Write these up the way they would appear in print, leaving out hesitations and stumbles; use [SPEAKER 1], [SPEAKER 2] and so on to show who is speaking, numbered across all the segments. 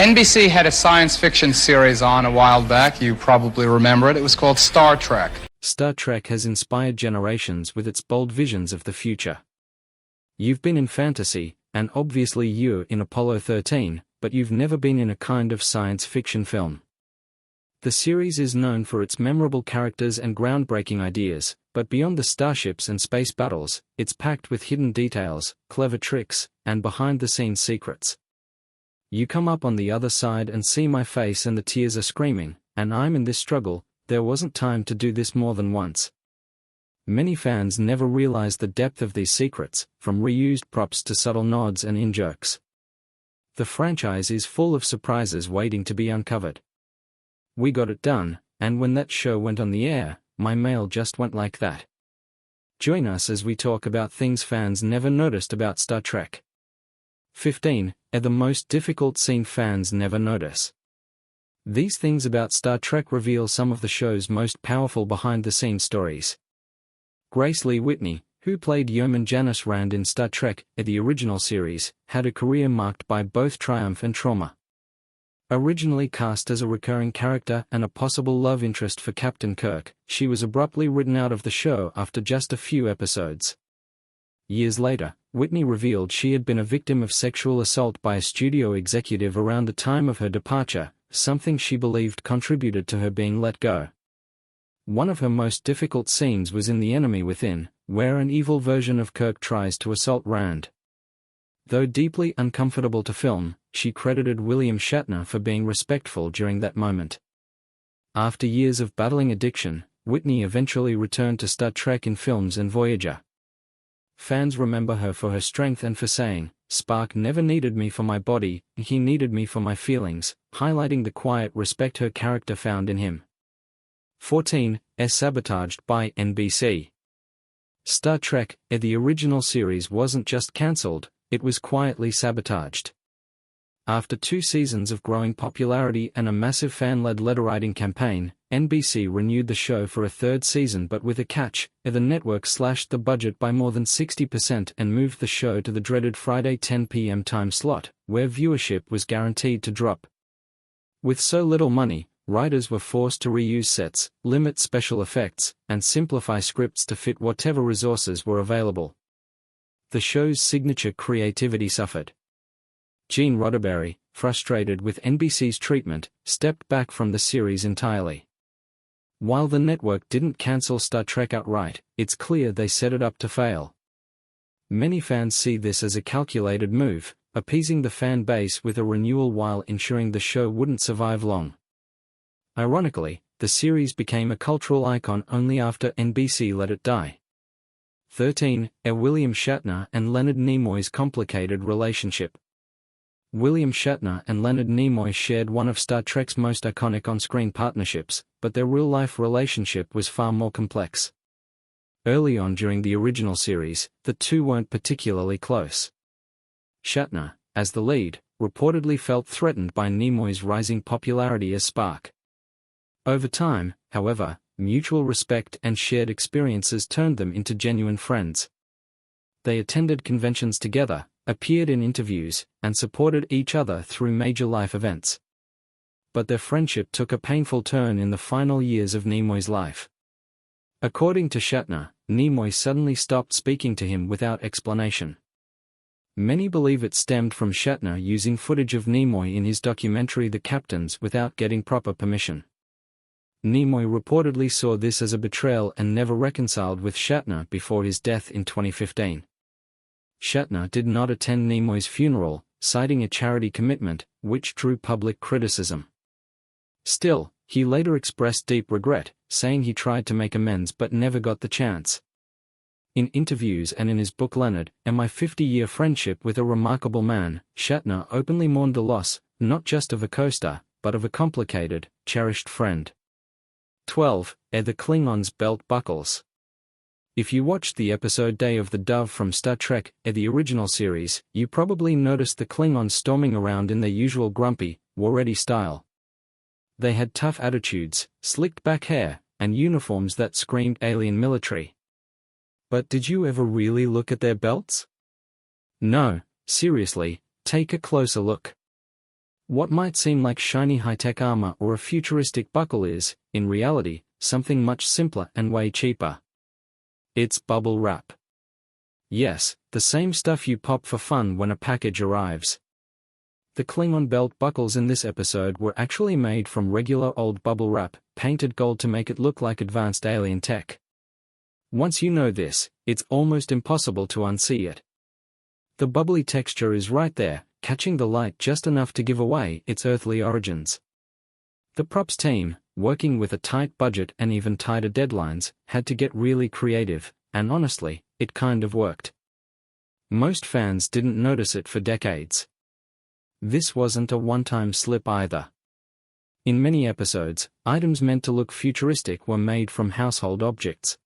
[SPEAKER 1] NBC had a science fiction series on a while back. You probably remember it. It was called Star Trek.
[SPEAKER 2] Star Trek has inspired generations with its bold visions of the future. You've been in fantasy, and obviously you're in Apollo 13, but you've never been in a kind of science fiction film. The series is known for its memorable characters and groundbreaking ideas, but beyond the starships and space battles, it's packed with hidden details, clever tricks, and behind-the-scenes secrets. You come up on the other side and see my face and the tears are screaming, and I'm in this struggle. There wasn't time to do this more than once. Many fans never realize the depth of these secrets, from reused props to subtle nods and in-jokes. The franchise is full of surprises waiting to be uncovered. We got it done, and when that show went on the air, my mail just went like that. Join us as we talk about things fans never noticed about Star Trek. 15. The most difficult scene fans never notice. These things about Star Trek reveal some of the show's most powerful behind-the-scenes stories. Grace Lee Whitney, who played Yeoman Janice Rand in Star Trek, the original series, had a career marked by both triumph and trauma. Originally cast as a recurring character and a possible love interest for Captain Kirk, she was abruptly written out of the show after just a few episodes. Years later, Whitney revealed she had been a victim of sexual assault by a studio executive around the time of her departure, something she believed contributed to her being let go. One of her most difficult scenes was in The Enemy Within, where an evil version of Kirk tries to assault Rand. Though deeply uncomfortable to film, she credited William Shatner for being respectful during that moment. After years of battling addiction, Whitney eventually returned to Star Trek in films and Voyager. Fans remember her for her strength and for saying, "Spock never needed me for my body, he needed me for my feelings," highlighting the quiet respect her character found in him. 14. Sabotaged by NBC. Star Trek, the original series wasn't just cancelled, it was quietly sabotaged. After 2 seasons of growing popularity and a massive fan-led letter-writing campaign, NBC renewed the show for a 3rd season, but with a catch: the network slashed the budget by more than 60% and moved the show to the dreaded Friday 10 p.m. time slot, where viewership was guaranteed to drop. With so little money, writers were forced to reuse sets, limit special effects, and simplify scripts to fit whatever resources were available. The show's signature creativity suffered. Gene Roddenberry, frustrated with NBC's treatment, stepped back from the series entirely. While the network didn't cancel Star Trek outright, it's clear they set it up to fail. Many fans see this as a calculated move, appeasing the fan base with a renewal while ensuring the show wouldn't survive long. Ironically, the series became a cultural icon only after NBC let it die. 13. William Shatner and Leonard Nimoy's complicated relationship. William Shatner and Leonard Nimoy shared one of Star Trek's most iconic on-screen partnerships, but their real-life relationship was far more complex. Early on during the original series, the two weren't particularly close. Shatner, as the lead, reportedly felt threatened by Nimoy's rising popularity as Spock. Over time, however, mutual respect and shared experiences turned them into genuine friends. They attended conventions together, appeared in interviews, and supported each other through major life events. But their friendship took a painful turn in the final years of Nimoy's life. According to Shatner, Nimoy suddenly stopped speaking to him without explanation. Many believe it stemmed from Shatner using footage of Nimoy in his documentary The Captains without getting proper permission. Nimoy reportedly saw this as a betrayal and never reconciled with Shatner before his death in 2015. Shatner did not attend Nimoy's funeral, citing a charity commitment, which drew public criticism. Still, he later expressed deep regret, saying he tried to make amends but never got the chance. In interviews and in his book Leonard, and My 50-Year Friendship with a Remarkable Man, Shatner openly mourned the loss, not just of a co-star, but of a complicated, cherished friend. 12. The Klingons' belt buckles. If you watched the episode Day of the Dove from Star Trek, the original series, you probably noticed the Klingons storming around in their usual grumpy, war-ready style. They had tough attitudes, slicked back hair, and uniforms that screamed alien military. But did you ever really look at their belts? No, seriously, take a closer look. What might seem like shiny high-tech armor or a futuristic buckle is, in reality, something much simpler and way cheaper. It's bubble wrap. Yes, the same stuff you pop for fun when a package arrives. The Klingon belt buckles in this episode were actually made from regular old bubble wrap, painted gold to make it look like advanced alien tech. Once you know this, it's almost impossible to unsee it. The bubbly texture is right there, catching the light just enough to give away its earthly origins. The props team, working with a tight budget and even tighter deadlines, had to get really creative, and honestly, it kind of worked. Most fans didn't notice it for decades. This wasn't a one-time slip either. In many episodes, items meant to look futuristic were made from household objects.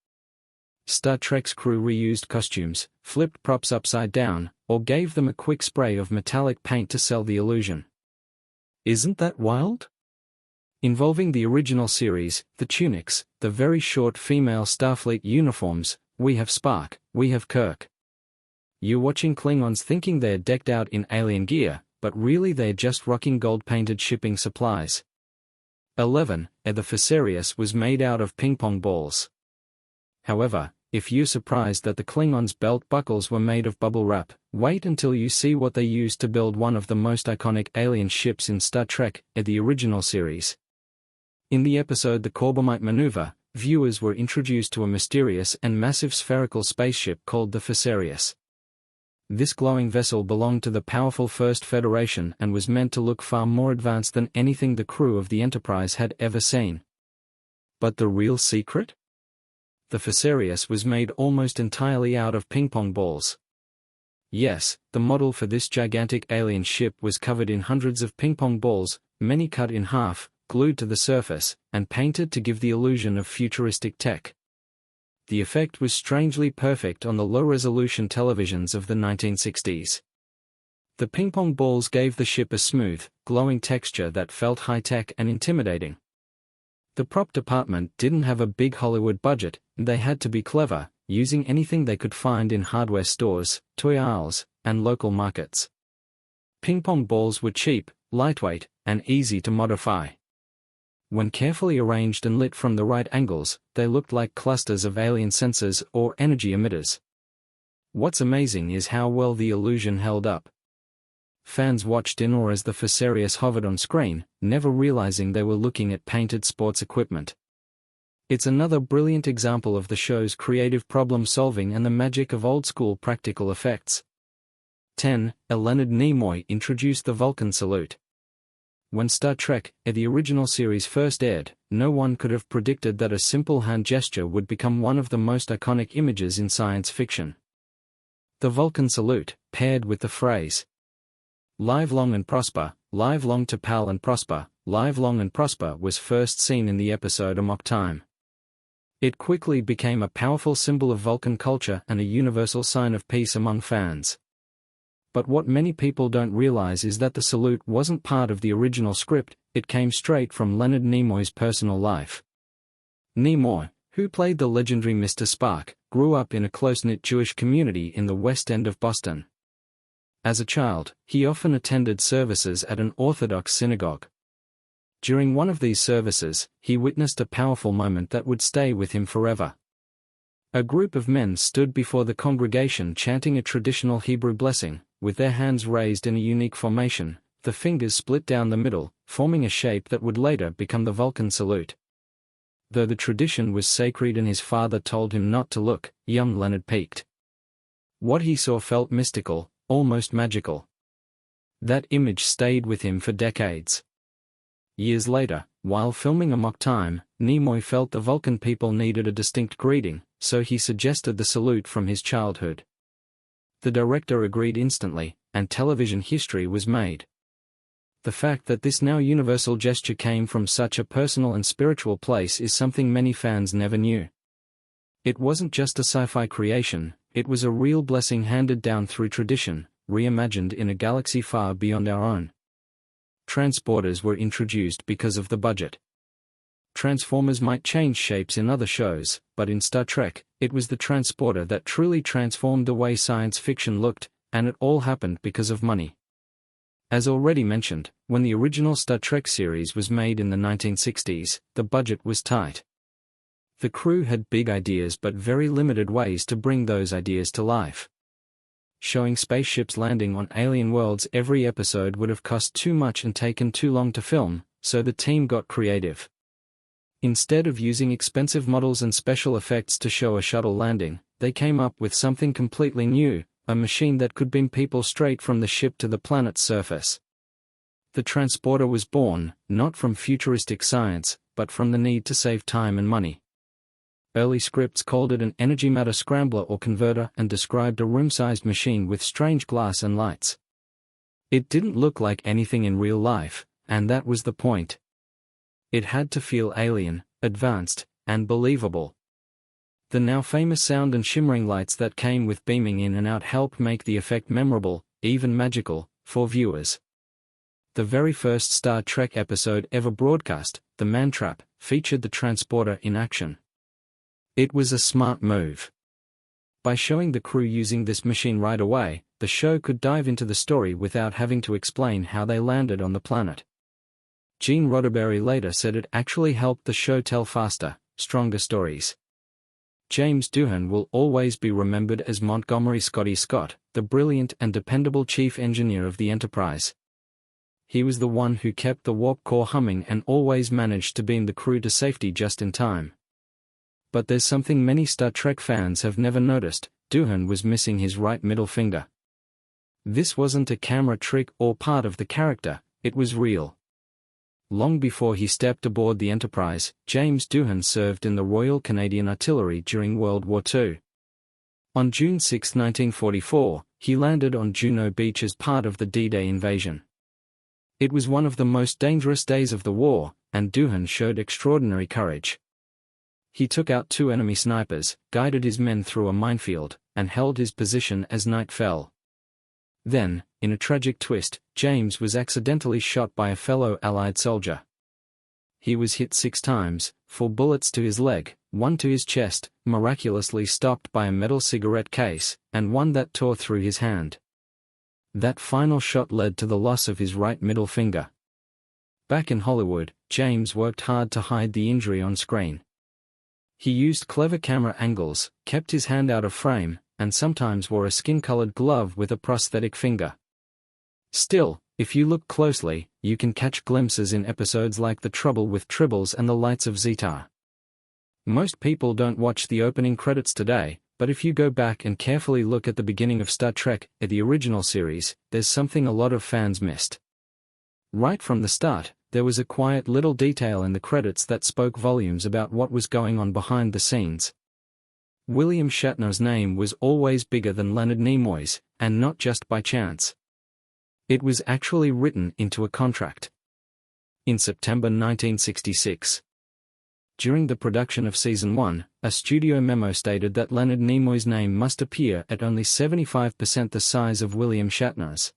[SPEAKER 2] Star Trek's crew reused costumes, flipped props upside down, or gave them a quick spray of metallic paint to sell the illusion. Isn't that wild? Involving the original series, the tunics, the very short female Starfleet uniforms, we have Spock, we have Kirk. You're watching Klingons thinking they're decked out in alien gear, but really they're just rocking gold-painted shipping supplies. 11. The Fesarius was made out of ping-pong balls. However, if you're surprised that the Klingons' belt buckles were made of bubble wrap, wait until you see what they used to build one of the most iconic alien ships in Star Trek, the original series. In the episode The Corbomite Maneuver, viewers were introduced to a mysterious and massive spherical spaceship called the Fesarius. This glowing vessel belonged to the powerful First Federation and was meant to look far more advanced than anything the crew of the Enterprise had ever seen. But the real secret? The Fesarius was made almost entirely out of ping-pong balls. Yes, the model for this gigantic alien ship was covered in hundreds of ping-pong balls, many cut in half, glued to the surface, and painted to give the illusion of futuristic tech. The effect was strangely perfect on the low-resolution televisions of the 1960s. The ping-pong balls gave the ship a smooth, glowing texture that felt high-tech and intimidating. The prop department didn't have a big Hollywood budget, and they had to be clever, using anything they could find in hardware stores, toy aisles, and local markets. Ping-pong balls were cheap, lightweight, and easy to modify. When carefully arranged and lit from the right angles, they looked like clusters of alien sensors or energy emitters. What's amazing is how well the illusion held up. Fans watched in awe as the Fesarius hovered on screen, never realizing they were looking at painted sports equipment. It's another brilliant example of the show's creative problem-solving and the magic of old-school practical effects. 10. Leonard Nimoy introduced the Vulcan salute. When Star Trek, the original series first aired, no one could have predicted that a simple hand gesture would become one of the most iconic images in science fiction. The Vulcan salute, paired with the phrase, "Live long and prosper, live long to pal and prosper, live long and prosper," was first seen in the episode Amok Time. It quickly became a powerful symbol of Vulcan culture and a universal sign of peace among fans. But what many people don't realize is that the salute wasn't part of the original script, it came straight from Leonard Nimoy's personal life. Nimoy, who played the legendary Mr. Spock, grew up in a close-knit Jewish community in the West End of Boston. As a child, he often attended services at an Orthodox synagogue. During one of these services, he witnessed a powerful moment that would stay with him forever. A group of men stood before the congregation chanting a traditional Hebrew blessing, with their hands raised in a unique formation, the fingers split down the middle, forming a shape that would later become the Vulcan salute. Though the tradition was sacred and his father told him not to look, young Leonard peeked. What he saw felt mystical, almost magical. That image stayed with him for decades. Years later, while filming Amok Time, Nimoy felt the Vulcan people needed a distinct greeting, so he suggested the salute from his childhood. The director agreed instantly, and television history was made. The fact that this now universal gesture came from such a personal and spiritual place is something many fans never knew. It wasn't just a sci-fi creation, it was a real blessing handed down through tradition, reimagined in a galaxy far beyond our own. Transporters were introduced because of the budget. Transformers might change shapes in other shows, but in Star Trek, it was the transporter that truly transformed the way science fiction looked, and it all happened because of money. As already mentioned, when the original Star Trek series was made in the 1960s, the budget was tight. The crew had big ideas but very limited ways to bring those ideas to life. Showing spaceships landing on alien worlds every episode would have cost too much and taken too long to film, so the team got creative. Instead of using expensive models and special effects to show a shuttle landing, they came up with something completely new, a machine that could beam people straight from the ship to the planet's surface. The transporter was born, not from futuristic science, but from the need to save time and money. Early scripts called it an energy matter scrambler or converter and described a room-sized machine with strange glass and lights. It didn't look like anything in real life, and that was the point. It had to feel alien, advanced, and believable. The now famous sound and shimmering lights that came with beaming in and out helped make the effect memorable, even magical, for viewers. The very first Star Trek episode ever broadcast, The Man Trap, featured the transporter in action. It was a smart move. By showing the crew using this machine right away, the show could dive into the story without having to explain how they landed on the planet. Gene Roddenberry later said it actually helped the show tell faster, stronger stories. James Doohan will always be remembered as Montgomery Scotty Scott, the brilliant and dependable chief engineer of the Enterprise. He was the one who kept the warp core humming and always managed to beam the crew to safety just in time. But there's something many Star Trek fans have never noticed: Doohan was missing his right middle finger. This wasn't a camera trick or part of the character, it was real. Long before he stepped aboard the Enterprise, James Doohan served in the Royal Canadian Artillery during World War II. On June 6, 1944, he landed on Juno Beach as part of the D-Day invasion. It was one of the most dangerous days of the war, and Doohan showed extraordinary courage. He took out 2 enemy snipers, guided his men through a minefield, and held his position as night fell. Then, in a tragic twist, James was accidentally shot by a fellow Allied soldier. He was hit 6 times, 4 bullets to his leg, 1 to his chest, miraculously stopped by a metal cigarette case, and 1 that tore through his hand. That final shot led to the loss of his right middle finger. Back in Hollywood, James worked hard to hide the injury on screen. He used clever camera angles, kept his hand out of frame, and sometimes wore a skin-colored glove with a prosthetic finger. Still, if you look closely, you can catch glimpses in episodes like The Trouble with Tribbles and The Lights of Zetar. Most people don't watch the opening credits today, but if you go back and carefully look at the beginning of Star Trek, at the original series, there's something a lot of fans missed. Right from the start, there was a quiet little detail in the credits that spoke volumes about what was going on behind the scenes. William Shatner's name was always bigger than Leonard Nimoy's, and not just by chance. It was actually written into a contract. In September 1966, during the production of Season 1, a studio memo stated that Leonard Nimoy's name must appear at only 75% the size of William Shatner's.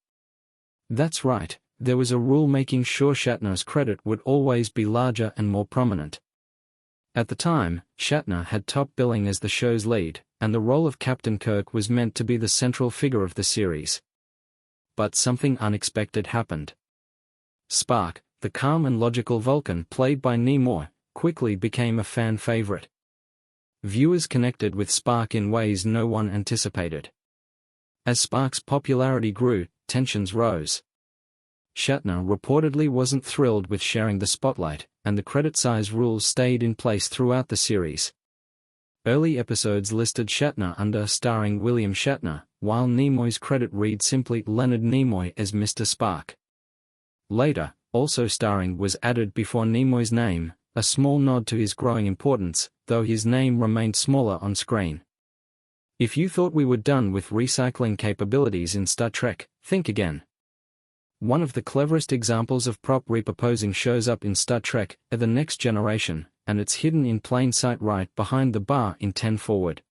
[SPEAKER 2] That's right, there was a rule making sure Shatner's credit would always be larger and more prominent. At the time, Shatner had top billing as the show's lead, and the role of Captain Kirk was meant to be the central figure of the series. But something unexpected happened. Spock, the calm and logical Vulcan played by Nimoy, quickly became a fan favorite. Viewers connected with Spock in ways no one anticipated. As Spock's popularity grew, tensions rose. Shatner reportedly wasn't thrilled with sharing the spotlight, and the credit size rules stayed in place throughout the series. Early episodes listed Shatner under starring William Shatner, while Nimoy's credit read simply Leonard Nimoy as Mr. Spock. Later, also starring was added before Nimoy's name, a small nod to his growing importance, though his name remained smaller on screen. If you thought we were done with recycling capabilities in Star Trek, think again. One of the cleverest examples of prop repurposing shows up in Star Trek, The Next Generation, and it's hidden in plain sight right behind the bar in 10 Forward.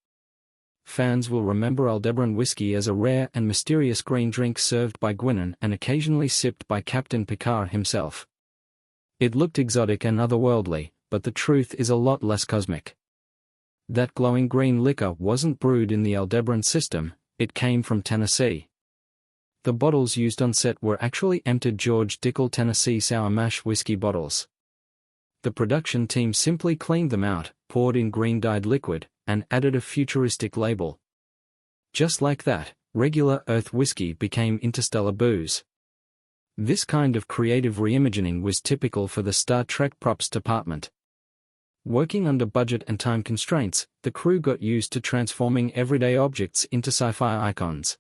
[SPEAKER 2] Fans will remember Aldebaran whiskey as a rare and mysterious green drink served by Gwynnon and occasionally sipped by Captain Picard himself. It looked exotic and otherworldly, but the truth is a lot less cosmic. That glowing green liquor wasn't brewed in the Aldebaran system, it came from Tennessee. The bottles used on set were actually emptied George Dickel Tennessee Sour Mash whiskey bottles. The production team simply cleaned them out, poured in green-dyed liquid, and added a futuristic label. Just like that, regular Earth whiskey became interstellar booze. This kind of creative reimagining was typical for the Star Trek props department. Working under budget and time constraints, the crew got used to transforming everyday objects into sci-fi icons.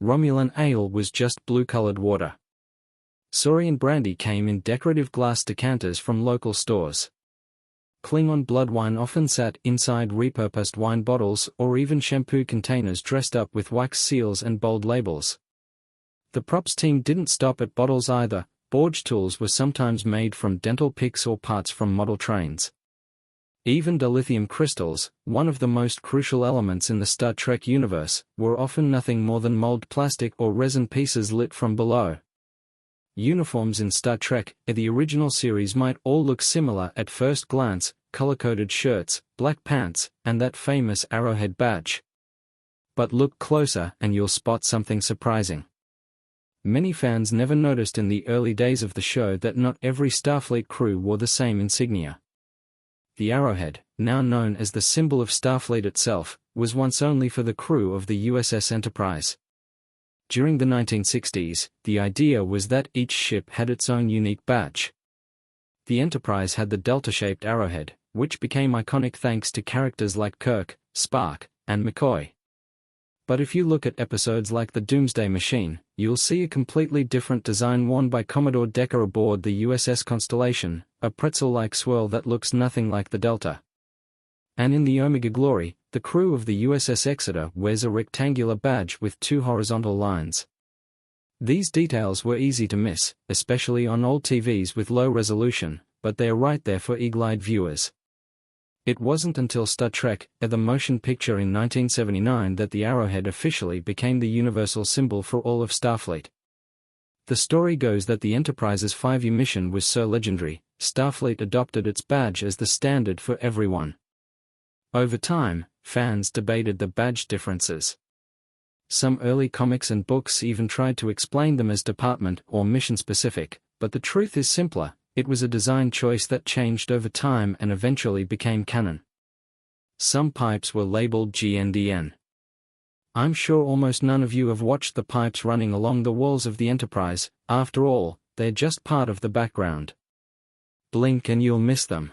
[SPEAKER 2] Romulan ale was just blue-colored water. Saurian brandy came in decorative glass decanters from local stores. Klingon blood wine often sat inside repurposed wine bottles or even shampoo containers dressed up with wax seals and bold labels. The props team didn't stop at bottles either. Forge tools were sometimes made from dental picks or parts from model trains. Even dilithium crystals, one of the most crucial elements in the Star Trek universe, were often nothing more than mold plastic or resin pieces lit from below. Uniforms in Star Trek, the original series, might all look similar at first glance: color-coded shirts, black pants, and that famous arrowhead badge. But look closer and you'll spot something surprising. Many fans never noticed in the early days of the show that not every Starfleet crew wore the same insignia. The arrowhead, now known as the symbol of Starfleet itself, was once only for the crew of the USS Enterprise. During the 1960s, the idea was that each ship had its own unique badge. The Enterprise had the delta-shaped arrowhead, which became iconic thanks to characters like Kirk, Spock, and McCoy. But if you look at episodes like the Doomsday Machine, you'll see a completely different design worn by Commodore Decker aboard the USS Constellation, a pretzel-like swirl that looks nothing like the Delta. And in the Omega Glory, the crew of the USS Exeter wears a rectangular badge with two horizontal lines. These details were easy to miss, especially on old TVs with low resolution, but they're right there for eagle-eyed viewers. It wasn't until Star Trek: The Motion Picture in 1979 that the arrowhead officially became the universal symbol for all of Starfleet. The story goes that the Enterprise's 5-year mission was so legendary, Starfleet adopted its badge as the standard for everyone. Over time, fans debated the badge differences. Some early comics and books even tried to explain them as department or mission-specific, but the truth is simpler: it was a design choice that changed over time and eventually became canon. Some pipes were labeled GNDN. I'm sure almost none of you have watched the pipes running along the walls of the Enterprise. After all, they're just part of the background. Blink and you'll miss them.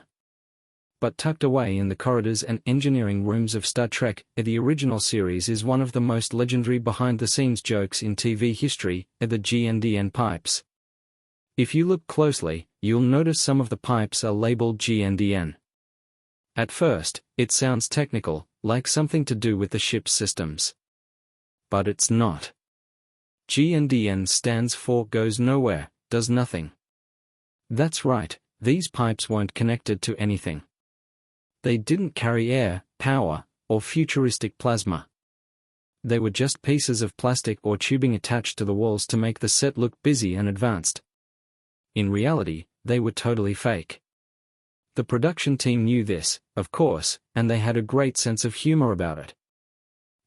[SPEAKER 2] But tucked away in the corridors and engineering rooms of Star Trek: The original series is one of the most legendary behind-the-scenes jokes in TV history: the GNDN pipes. If you look closely, you'll notice some of the pipes are labeled GNDN. At first, it sounds technical, like something to do with the ship's systems. But it's not. GNDN stands for Goes Nowhere, Does Nothing. That's right, these pipes weren't connected to anything. They didn't carry air, power, or futuristic plasma. They were just pieces of plastic or tubing attached to the walls to make the set look busy and advanced. In reality, they were totally fake. The production team knew this, of course, and they had a great sense of humor about it.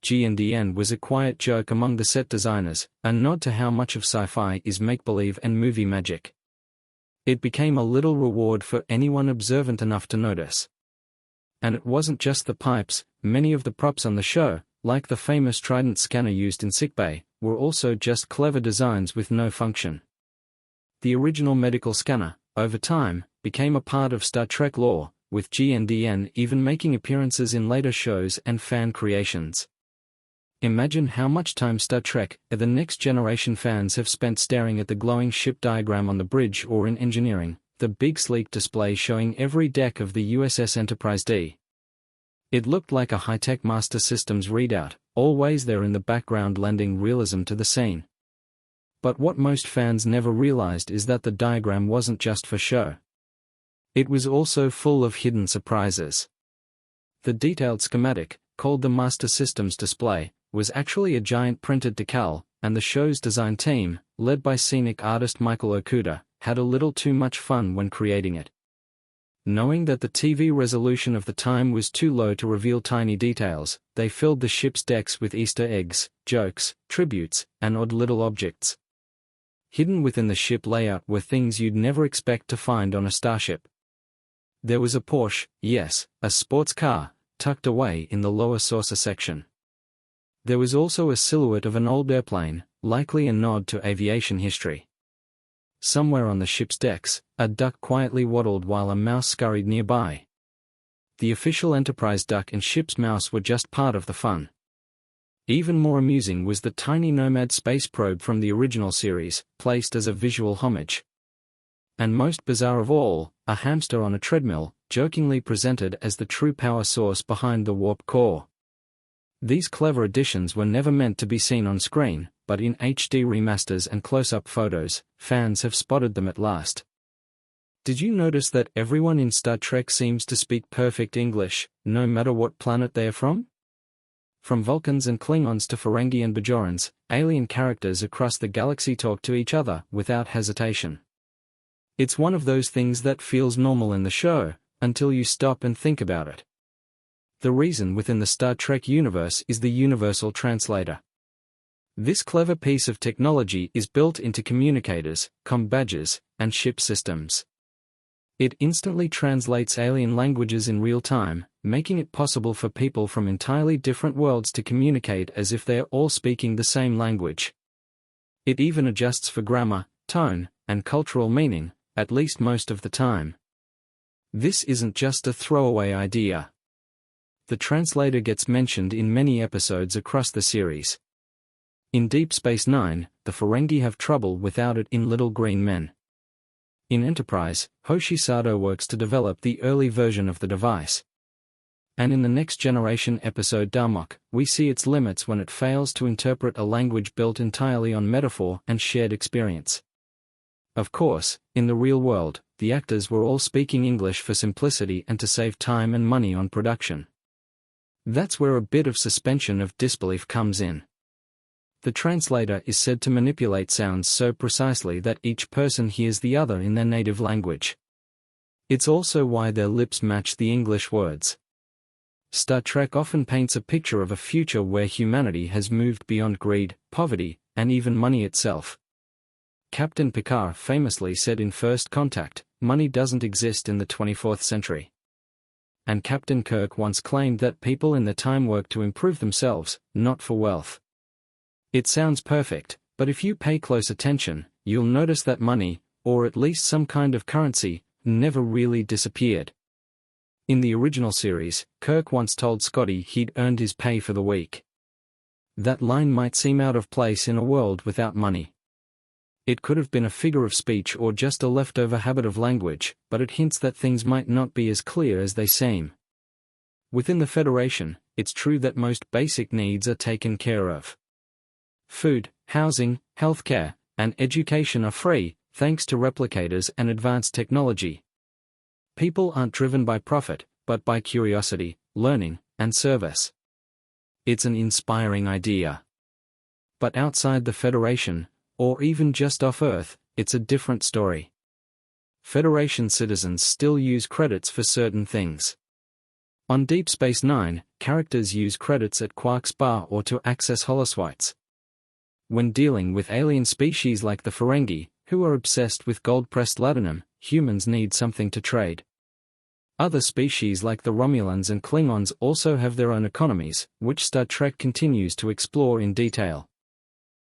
[SPEAKER 2] GNDN was a quiet joke among the set designers, a nod to how much of sci-fi is make-believe and movie magic. It became a little reward for anyone observant enough to notice. And it wasn't just the pipes. Many of the props on the show, like the famous Trident scanner used in sickbay, were also just clever designs with no function. The original medical scanner, over time, became a part of Star Trek lore, with GNDN even making appearances in later shows and fan creations. Imagine how much time Star Trek: The Next Generation fans have spent staring at the glowing ship diagram on the bridge, or in engineering, the big sleek display showing every deck of the USS Enterprise D. It looked like a high-tech Master Systems readout, always there in the background lending realism to the scene. But what most fans never realized is that the diagram wasn't just for show. It was also full of hidden surprises. The detailed schematic, called the Master Systems display, was actually a giant printed decal, and the show's design team, led by scenic artist Michael Okuda, had a little too much fun when creating it. Knowing that the TV resolution of the time was too low to reveal tiny details, they filled the ship's decks with Easter eggs, jokes, tributes, and odd little objects. Hidden within the ship layout were things you'd never expect to find on a starship. There was a Porsche, yes, a sports car, tucked away in the lower saucer section. There was also a silhouette of an old airplane, likely a nod to aviation history. Somewhere on the ship's decks, a duck quietly waddled while a mouse scurried nearby. The official Enterprise duck and ship's mouse were just part of the fun. Even more amusing was the tiny Nomad space probe from the original series, placed as a visual homage. And most bizarre of all, a hamster on a treadmill, jokingly presented as the true power source behind the warp core. These clever additions were never meant to be seen on screen, but in HD remasters and close-up photos, fans have spotted them at last. Did you notice that everyone in Star Trek seems to speak perfect English, no matter what planet they are from? From Vulcans and Klingons to Ferengi and Bajorans, alien characters across the galaxy talk to each other without hesitation. It's one of those things that feels normal in the show, until you stop and think about it. The reason within the Star Trek universe is the Universal Translator. This clever piece of technology is built into communicators, comm badges, and ship systems. It instantly translates alien languages in real time, making it possible for people from entirely different worlds to communicate as if they are all speaking the same language. It even adjusts for grammar, tone, and cultural meaning, at least most of the time. This isn't just a throwaway idea. The translator gets mentioned in many episodes across the series. In Deep Space Nine, the Ferengi have trouble without it in Little Green Men. In Enterprise, Hoshi Sato works to develop the early version of the device. And in the Next Generation episode Darmok, we see its limits when it fails to interpret a language built entirely on metaphor and shared experience. Of course, in the real world, the actors were all speaking English for simplicity and to save time and money on production. That's where a bit of suspension of disbelief comes in. The translator is said to manipulate sounds so precisely that each person hears the other in their native language. It's also why their lips match the English words. Star Trek often paints a picture of a future where humanity has moved beyond greed, poverty, and even money itself. Captain Picard famously said in First Contact, "Money doesn't exist in the 24th century." And Captain Kirk once claimed that people in their time work to improve themselves, not for wealth. It sounds perfect, but if you pay close attention, you'll notice that money, or at least some kind of currency, never really disappeared. In the original series, Kirk once told Scotty he'd earned his pay for the week. That line might seem out of place in a world without money. It could have been a figure of speech or just a leftover habit of language, but it hints that things might not be as clear as they seem. Within the Federation, it's true that most basic needs are taken care of. Food, housing, healthcare, and education are free, thanks to replicators and advanced technology. People aren't driven by profit, but by curiosity, learning, and service. It's an inspiring idea. But outside the Federation, or even just off Earth, it's a different story. Federation citizens still use credits for certain things. On Deep Space Nine, characters use credits at Quark's bar or to access holosuites. When dealing with alien species like the Ferengi, who are obsessed with gold-pressed latinum, humans need something to trade. Other species like the Romulans and Klingons also have their own economies, which Star Trek continues to explore in detail.